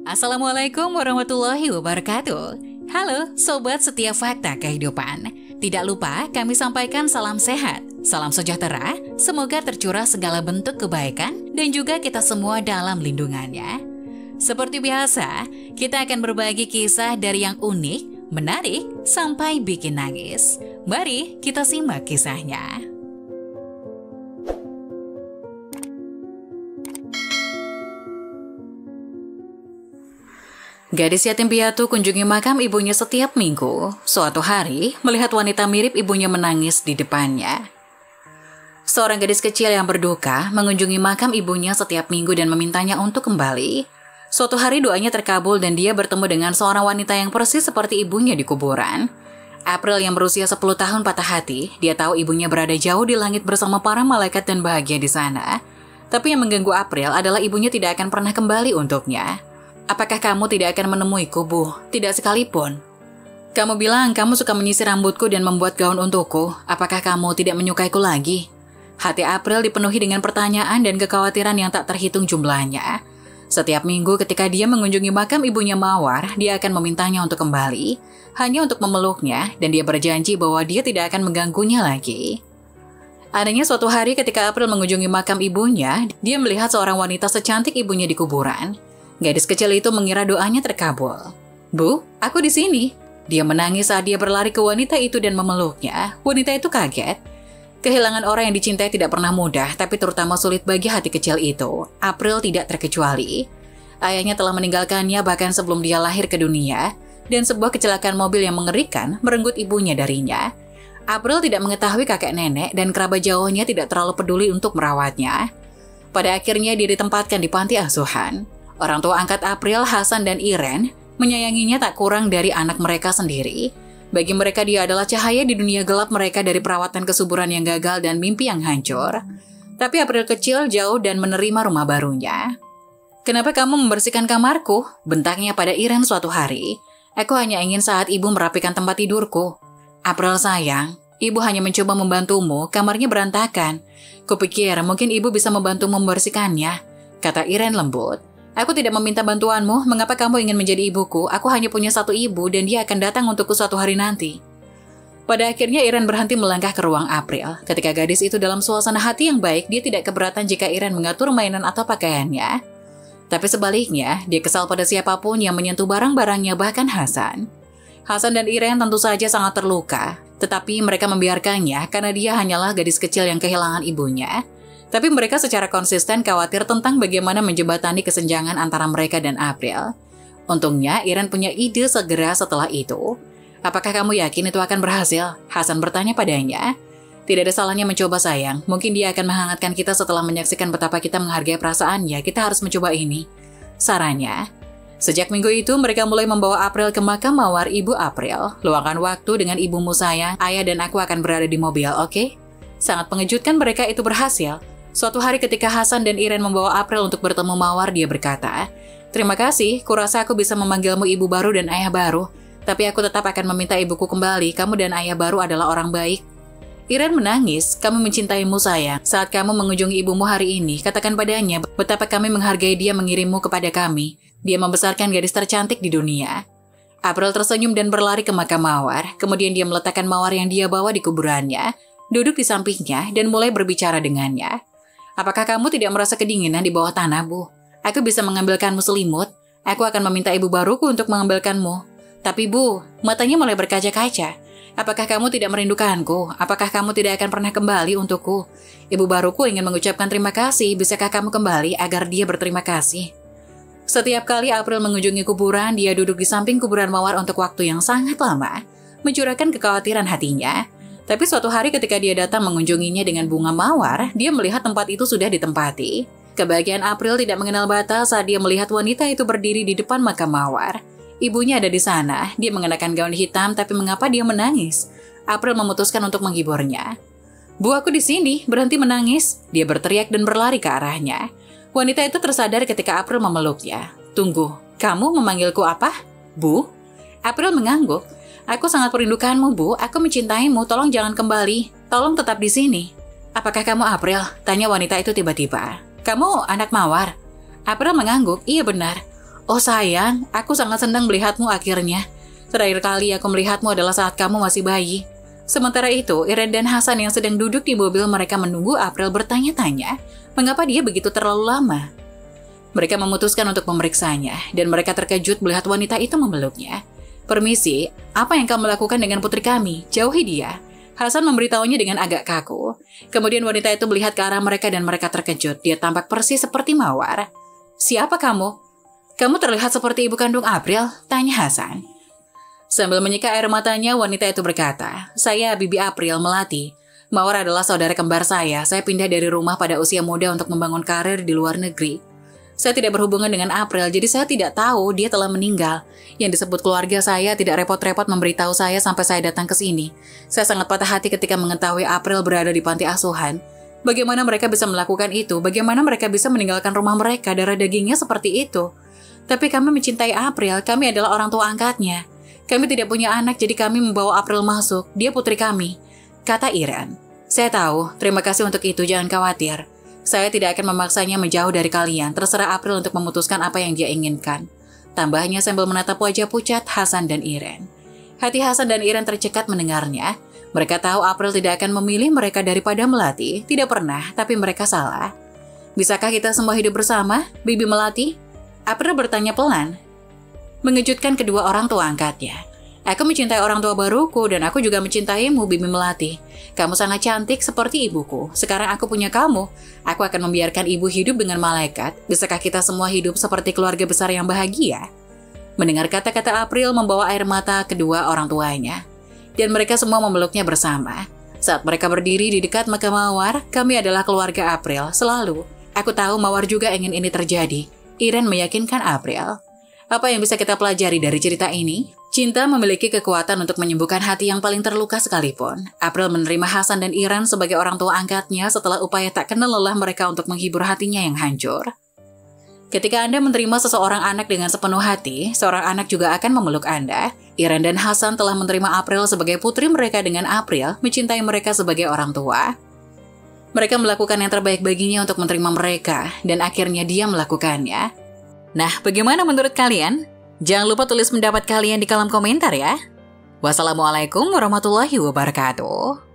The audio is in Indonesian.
Assalamualaikum warahmatullahi wabarakatuh. Halo Sobat Setiap Fakta Kehidupan. Tidak lupa kami sampaikan salam sehat, salam sejahtera, semoga tercurah segala bentuk kebaikan dan juga kita semua dalam lindungannya. Seperti biasa, kita akan berbagi kisah dari yang unik, menarik, sampai bikin nangis. Mari kita simak kisahnya. Gadis yatim piatu kunjungi makam ibunya setiap minggu. Suatu hari, melihat wanita mirip ibunya menangis di depannya. Seorang gadis kecil yang berduka mengunjungi makam ibunya setiap minggu dan memintanya untuk kembali. Suatu hari doanya terkabul dan dia bertemu dengan seorang wanita yang persis seperti ibunya di kuburan. April yang berusia 10 tahun patah hati, dia tahu ibunya berada jauh di langit bersama para malaikat dan bahagia di sana. Tapi yang mengganggu April adalah ibunya tidak akan pernah kembali untuknya. Apakah kamu tidak akan menemuiku, Bu? Tidak sekalipun. Kamu bilang kamu suka menyisir rambutku dan membuat gaun untukku. Apakah kamu tidak menyukaiku lagi? Hati April dipenuhi dengan pertanyaan dan kekhawatiran yang tak terhitung jumlahnya. Setiap minggu ketika dia mengunjungi makam ibunya Mawar, dia akan memintanya untuk kembali, hanya untuk memeluknya, dan dia berjanji bahwa dia tidak akan mengganggunya lagi. Adanya suatu hari ketika April mengunjungi makam ibunya, dia melihat seorang wanita secantik ibunya di kuburan. Gadis kecil itu mengira doanya terkabul. Bu, aku di sini. Dia menangis saat dia berlari ke wanita itu dan memeluknya. Wanita itu kaget. Kehilangan orang yang dicintai tidak pernah mudah, tapi terutama sulit bagi hati kecil itu. April tidak terkecuali. Ayahnya telah meninggalkannya bahkan sebelum dia lahir ke dunia, dan sebuah kecelakaan mobil yang mengerikan merenggut ibunya darinya. April tidak mengetahui kakek nenek dan kerabat jauhnya tidak terlalu peduli untuk merawatnya. Pada akhirnya dia ditempatkan di panti asuhan. Orang tua angkat April, Hasan dan Iren, menyayanginya tak kurang dari anak mereka sendiri. Bagi mereka dia adalah cahaya di dunia gelap mereka dari perawatan kesuburan yang gagal dan mimpi yang hancur. Tapi April kecil jauh dan menerima rumah barunya. Kenapa kamu membersihkan kamarku? Bentaknya pada Iren suatu hari. Aku hanya ingin saat ibu merapikan tempat tidurku. April sayang, ibu hanya mencoba membantumu, kamarnya berantakan. Kupikir mungkin ibu bisa membantu membersihkannya, kata Iren lembut. Aku tidak meminta bantuanmu, mengapa kamu ingin menjadi ibuku? Aku hanya punya satu ibu dan dia akan datang untukku suatu hari nanti. Pada akhirnya Iren berhenti melangkah ke ruang April. Ketika gadis itu dalam suasana hati yang baik, dia tidak keberatan jika Iren mengatur mainan atau pakaiannya. Tapi sebaliknya, dia kesal pada siapapun yang menyentuh barang-barangnya, bahkan Hasan. Hasan dan Iren tentu saja sangat terluka, tetapi mereka membiarkannya karena dia hanyalah gadis kecil yang kehilangan ibunya. Tapi mereka secara konsisten khawatir tentang bagaimana menjembatani kesenjangan antara mereka dan April. Untungnya, Iren punya ide segera setelah itu. Apakah kamu yakin itu akan berhasil? Hasan bertanya padanya. Tidak ada salahnya mencoba sayang. Mungkin dia akan menghangatkan kita setelah menyaksikan betapa kita menghargai perasaannya. Kita harus mencoba ini. Sarannya. Sejak minggu itu, mereka mulai membawa April ke makam Mawar ibu April. Luangkan waktu dengan ibumu sayang. Ayah dan aku akan berada di mobil, oke? Sangat mengejutkan mereka itu berhasil. Suatu hari ketika Hasan dan Iren membawa April untuk bertemu Mawar, dia berkata, "Terima kasih, kurasa aku bisa memanggilmu ibu baru dan ayah baru. Tapi aku tetap akan meminta ibuku kembali, kamu dan ayah baru adalah orang baik." Iren menangis, "Kami mencintaimu sayang. Saat kamu mengunjungi ibumu hari ini, katakan padanya betapa kami menghargai dia mengirimmu kepada kami. Dia membesarkan gadis tercantik di dunia." April tersenyum dan berlari ke makam Mawar. Kemudian dia meletakkan Mawar yang dia bawa di kuburannya, duduk di sampingnya dan mulai berbicara dengannya. Apakah kamu tidak merasa kedinginan di bawah tanah, Bu? Aku bisa mengambilkanmu selimut. Aku akan meminta ibu baruku untuk mengambilkanmu. Tapi, Bu, matanya mulai berkaca-kaca. Apakah kamu tidak merindukanku? Apakah kamu tidak akan pernah kembali untukku? Ibu baruku ingin mengucapkan terima kasih. Bisakah kamu kembali agar dia berterima kasih? Setiap kali April mengunjungi kuburan, dia duduk di samping kuburan Mawar untuk waktu yang sangat lama, mencurahkan kekhawatiran hatinya. Tapi suatu hari ketika dia datang mengunjunginya dengan bunga mawar, dia melihat tempat itu sudah ditempati. Kebahagiaan April tidak mengenal batas saat dia melihat wanita itu berdiri di depan makam Mawar. Ibunya ada di sana, dia mengenakan gaun hitam, tapi mengapa dia menangis? April memutuskan untuk menghiburnya. "Bu, aku di sini, berhenti menangis." Dia berteriak dan berlari ke arahnya. Wanita itu tersadar ketika April memeluknya. "Tunggu, kamu memanggilku apa? Bu?" April mengangguk. "Aku sangat merindukanmu, Bu. Aku mencintaimu. Tolong jangan kembali. Tolong tetap di sini." "Apakah kamu April?" tanya wanita itu tiba-tiba. "Kamu anak Mawar?" April mengangguk, iya benar. Oh sayang, aku sangat senang melihatmu akhirnya. Terakhir kali aku melihatmu adalah saat kamu masih bayi. Sementara itu, Iren dan Hasan yang sedang duduk di mobil mereka menunggu April bertanya-tanya, mengapa dia begitu terlalu lama. Mereka memutuskan untuk memeriksanya, dan mereka terkejut melihat wanita itu memeluknya. Permisi, apa yang kamu lakukan dengan putri kami? Jauhi dia. Hasan memberitahunya dengan agak kaku. Kemudian wanita itu melihat ke arah mereka dan mereka terkejut. Dia tampak persis seperti Mawar. Siapa kamu? Kamu terlihat seperti ibu kandung April? Tanya Hasan. Sambil menyeka air matanya, wanita itu berkata, saya Bibi April Melati. Mawar adalah saudara kembar saya. Saya pindah dari rumah pada usia muda untuk membangun karir di luar negeri. Saya tidak berhubungan dengan April, jadi saya tidak tahu dia telah meninggal. Yang disebut keluarga saya tidak repot-repot memberitahu saya sampai saya datang ke sini. Saya sangat patah hati ketika mengetahui April berada di panti asuhan. Bagaimana mereka bisa melakukan itu? Bagaimana mereka bisa meninggalkan rumah mereka, darah dagingnya seperti itu? Tapi kami mencintai April, kami adalah orang tua angkatnya. Kami tidak punya anak, jadi kami membawa April masuk. Dia putri kami, kata Iren. Saya tahu, terima kasih untuk itu, jangan khawatir. Saya tidak akan memaksanya menjauh dari kalian, terserah April untuk memutuskan apa yang dia inginkan. Tambahnya sambil menatap wajah pucat Hasan dan Iren. Hati Hasan dan Iren tercekat mendengarnya. Mereka tahu April tidak akan memilih mereka daripada Melati, tidak pernah, tapi mereka salah. Bisakah kita semua hidup bersama, Bibi Melati? April bertanya pelan. Mengejutkan kedua orang tua angkatnya. Aku mencintai orang tua baruku dan aku juga mencintaimu, Bibi Melati. Kamu sangat cantik seperti ibuku. Sekarang aku punya kamu. Aku akan membiarkan ibu hidup dengan malaikat. Bisakah kita semua hidup seperti keluarga besar yang bahagia? Mendengar kata-kata April membawa air mata kedua orang tuanya. Dan mereka semua memeluknya bersama. Saat mereka berdiri di dekat makam Mawar, kami adalah keluarga April, selalu. Aku tahu Mawar juga ingin ini terjadi. Iren meyakinkan April. Apa yang bisa kita pelajari dari cerita ini? Cinta memiliki kekuatan untuk menyembuhkan hati yang paling terluka sekalipun. April menerima Hasan dan Iren sebagai orang tua angkatnya setelah upaya tak kenal lelah mereka untuk menghibur hatinya yang hancur. Ketika Anda menerima seseorang anak dengan sepenuh hati, seorang anak juga akan memeluk Anda. Iren dan Hasan telah menerima April sebagai putri mereka dengan April mencintai mereka sebagai orang tua. Mereka melakukan yang terbaik baginya untuk menerima mereka, dan akhirnya dia melakukannya. Nah, bagaimana menurut kalian? Jangan lupa tulis pendapat kalian di kolom komentar ya. Wassalamualaikum warahmatullahi wabarakatuh.